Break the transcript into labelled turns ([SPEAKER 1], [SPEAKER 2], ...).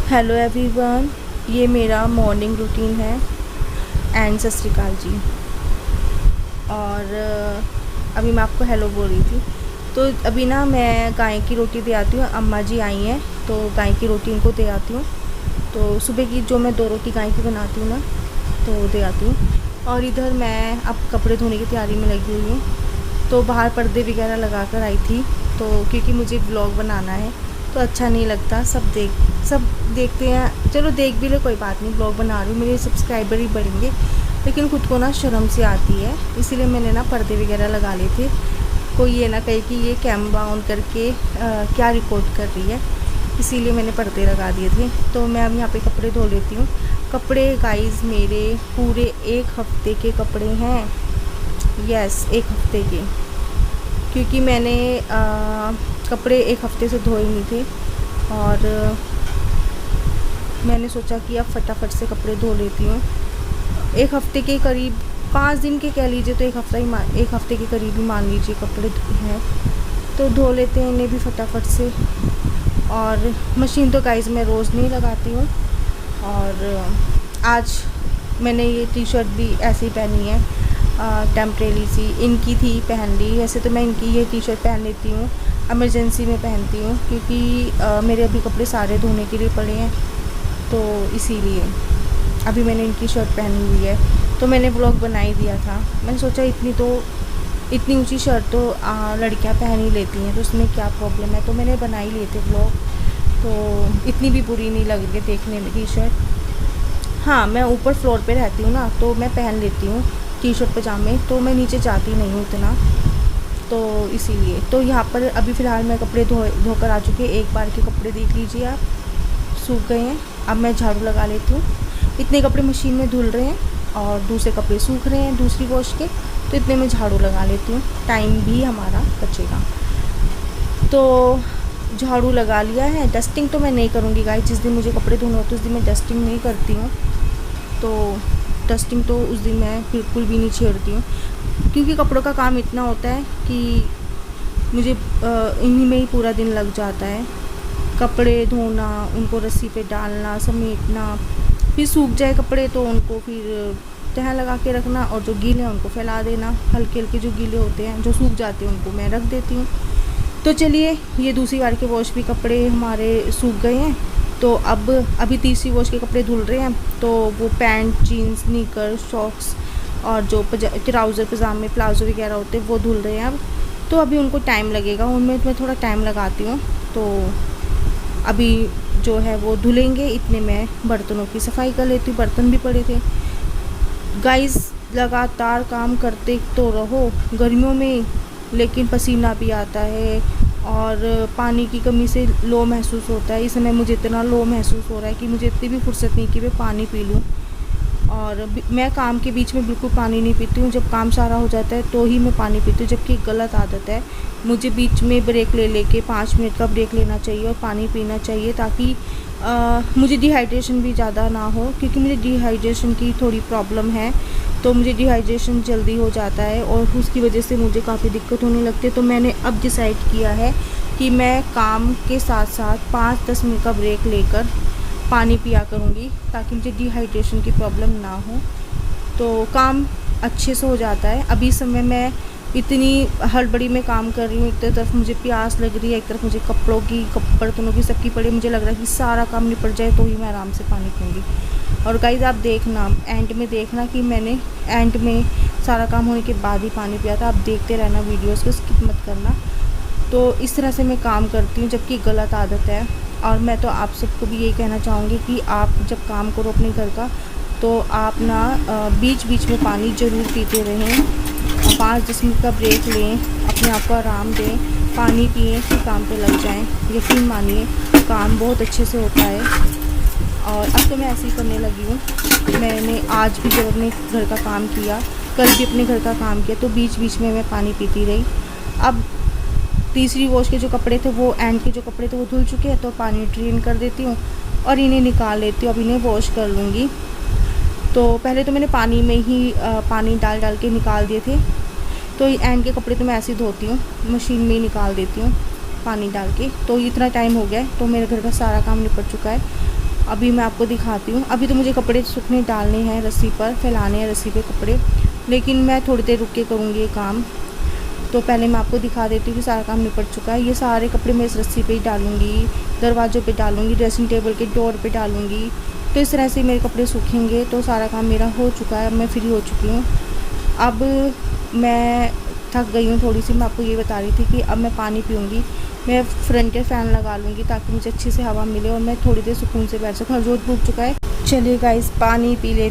[SPEAKER 1] Hello everyone, ये मेरा morning routine है एंड सत श्री अकाल जी। और अभी मैं आपको हेलो बोल रही थी। तो अभी ना मैं गाय की रोटी दे आती हूँ। अम्मा जी आई हैं तो गाय की रोटी उनको दे आती हूँ। तो सुबह की जो मैं 2 रोटी गाय की बनाती हूँ ना, तो दे आती हूँ। और इधर मैं अब कपड़े धोने की तैयारी में लगी हुई हूँ। तो बाहर पर्दे वगैरह लगा कर आई थी, तो क्योंकि मुझे व्लॉग बनाना है तो अच्छा नहीं लगता, सब देखते हैं। चलो देख भी ले, कोई बात नहीं, व्लॉग बना रही हूँ, मेरे सब्सक्राइबर ही बढ़ेंगे। लेकिन खुद को ना शर्म सी आती है, इसीलिए मैंने ना पर्दे वगैरह लगा लिए थे। कोई ये ना कहे कि ये कैमरा ऑन करके क्या रिकॉर्ड कर रही है, इसीलिए मैंने पर्दे लगा दिए थे। तो मैं अब यहाँ पे कपड़े धो लेती हूँ। कपड़े गाइस मेरे पूरे 1 हफ्ते के कपड़े हैं। यस, 1 हफ्ते के, क्योंकि मैंने कपड़े 1 हफ्ते से धोए नहीं थे। और मैंने सोचा कि अब फटाफट से कपड़े धो लेती हूँ। 1 हफ्ते के करीब, 5 दिन के कह लीजिए, तो 1 हफ्ते के करीब ही मान लीजिए कपड़े हैं। तो धो लेते हैं इन्हें भी फटाफट से। और मशीन तो गाइस मैं रोज़ नहीं लगाती हूँ। और आज मैंने ये टी शर्ट भी ऐसे ही पहनी है, टेम्परेरी सी इनकी थी, पहन ली। वैसे तो मैं इनकी ये टी शर्ट पहन लेती हूँ, इमरजेंसी में पहनती हूँ, क्योंकि मेरे अभी कपड़े सारे धोने के लिए पड़े हैं, तो इसीलिए अभी मैंने इनकी शर्ट पहनी हुई है। तो मैंने व्लॉग बना ही दिया था। मैंने सोचा इतनी ऊंची शर्ट तो लड़कियां पहन ही लेती हैं, तो उसमें क्या प्रॉब्लम है। तो मैंने बना ही लिए थे व्लॉग, तो इतनी भी बुरी नहीं लग रही देखने में टी शर्ट। हाँ, मैं ऊपर फ्लोर पे रहती हूँ ना, तो मैं पहन लेती हूँ टी शर्ट पजामे, तो मैं नीचे जाती नहीं हूँ इतना, तो इसीलिए। तो यहाँ पर अभी फ़िलहाल मैं कपड़े धोकर आ चुकी है। एक बार के कपड़े देख लीजिए आप, सूख गए हैं। अब मैं झाड़ू लगा लेती हूँ। इतने कपड़े मशीन में धुल रहे हैं और दूसरे कपड़े सूख रहे हैं दूसरी वॉश के, तो इतने में झाड़ू लगा लेती हूँ, टाइम भी हमारा बचेगा। तो झाड़ू लगा लिया है। डस्टिंग तो मैं नहीं करूँगी गाइस, जिस दिन मुझे कपड़े धोने होते उस दिन मैं डस्टिंग नहीं करती हूँ। तो डस्टिंग तो उस दिन मैं बिल्कुल भी नहीं छेड़ती हूँ, क्योंकि कपड़ों का काम इतना होता है कि मुझे इन्हीं में ही पूरा दिन लग जाता है। कपड़े धोना, उनको रस्सी पे डालना, समेटना, फिर सूख जाए कपड़े तो उनको फिर तह लगा के रखना, और जो गीले हैं उनको फैला देना। हल्के हल्के जो गीले होते हैं, जो सूख जाते हैं, उनको मैं रख देती हूँ। तो चलिए, ये दूसरी बार के वॉश भी कपड़े हमारे सूख गए हैं। तो अब अभी तीसरी वॉश के कपड़े धुल रहे हैं। तो वो पैंट, जीन्स, निकर, शॉर्ट्स और जो ट्राउज़र, पजामे, प्लाजो वगैरह होते हैं, वो धुल रहे हैं अब। तो अभी उनको टाइम लगेगा, उनमें मैं थोड़ा टाइम लगाती हूँ। तो अभी जो है वो धुलेंगे, इतने मैं बर्तनों की सफाई कर लेती हूँ। बर्तन भी पड़े थे गाइस। लगातार काम करते तो रहो गर्मियों में, लेकिन पसीना भी आता है और पानी की कमी से लो महसूस होता है। इस समय मुझे इतना लो महसूस हो रहा है कि मुझे इतनी भी फुर्सत नहीं कि मैं पानी पी लूँ। और मैं काम के बीच में बिल्कुल पानी नहीं पीती हूँ। जब काम सारा हो जाता है तो ही मैं पानी पीती हूँ, जबकि गलत आदत है। मुझे बीच में ब्रेक लेके 5 मिनट का ब्रेक लेना चाहिए और पानी पीना चाहिए, ताकि मुझे डिहाइड्रेशन भी ज़्यादा ना हो, क्योंकि मुझे डिहाइड्रेशन की थोड़ी प्रॉब्लम है। तो मुझे डिहाइड्रेशन जल्दी हो जाता है और उसकी वजह से मुझे काफ़ी दिक्कत होने लगती है। तो मैंने अब डिसाइड किया है कि मैं काम के साथ साथ 5-10 मिनट का ब्रेक लेकर पानी पिया करूँगी, ताकि मुझे डिहाइड्रेशन की प्रॉब्लम ना हो, तो काम अच्छे से हो जाता है। अभी समय मैं इतनी हड़बड़ी में काम कर रही हूँ, एक तरफ मुझे प्यास लग रही है, एक तरफ मुझे बर्तनों की सबकी पड़ी। मुझे लग रहा है कि सारा काम निपट जाए तो ही मैं आराम से पानी पीऊँगी। और गाइस आप देखना, एंड में देखना कि मैंने एंड में सारा काम होने के बाद ही पानी पिया था। आप देखते रहना वीडियोज़ को, स्किप मत करना। तो इस तरह से मैं काम करती हूँ, जबकि गलत आदत है। और मैं तो आप सबको भी यही कहना चाहूँगी कि आप जब काम करो अपने घर का, तो आप ना बीच बीच में पानी ज़रूर पीते रहें। 5-10 मिनट का ब्रेक लें, अपने आप को आराम दें, पानी पिएं, फिर काम पे लग जाएं। यकीन मानिए काम बहुत अच्छे से होता है। और अब तो मैं ऐसे ही करने लगी हूँ। मैंने आज भी जब अपने घर का काम किया, कल भी अपने घर का काम किया, तो बीच बीच में मैं पानी पीती रही। अब तीसरी वॉश के जो कपड़े थे, वो एंड के जो कपड़े थे वो धुल चुके हैं, तो पानी ड्रेन कर देती हूँ और इन्हें निकाल लेती हूँ। अब इन्हें वॉश कर लूँगी। तो पहले तो मैंने पानी में ही पानी डाल के निकाल दिए थे। तो एंड के कपड़े तो मैं ऐसे ही धोती हूँ, मशीन में ही निकाल देती हूँ पानी डाल के। तो इतना टाइम हो गया है, तो मेरे घर का सारा काम निपट चुका है। अभी मैं आपको दिखाती हूँ। अभी तो मुझे कपड़े सूखने डालने हैं, रस्सी पर फैलाने हैं, रस्सी पे कपड़े, लेकिन मैं थोड़ी देर रुक के करूँगी ये काम। तो पहले मैं आपको दिखा देती हूँ कि सारा काम निपट चुका है। ये सारे कपड़े मैं इस रस्सी पे ही डालूँगी, दरवाज़ों पे डालूँगी, ड्रेसिंग टेबल के डोर पे डालूँगी। तो इस तरह से मेरे कपड़े सूखेंगे। तो सारा काम मेरा हो चुका है, अब मैं फ्री हो चुकी हूँ। अब मैं थक गई हूँ थोड़ी सी, मैं आपको ये बता रही थी कि अब मैं पानी पीऊँगी। मैं फ्रंटल फ़ैन लगा लूँगी ताकि मुझे अच्छी से हवा मिले और मैं थोड़ी देर सुकून से बैठ सकूँ। हर रोज़ भूख चुका है। चलिए गाइस, पानी पी लेते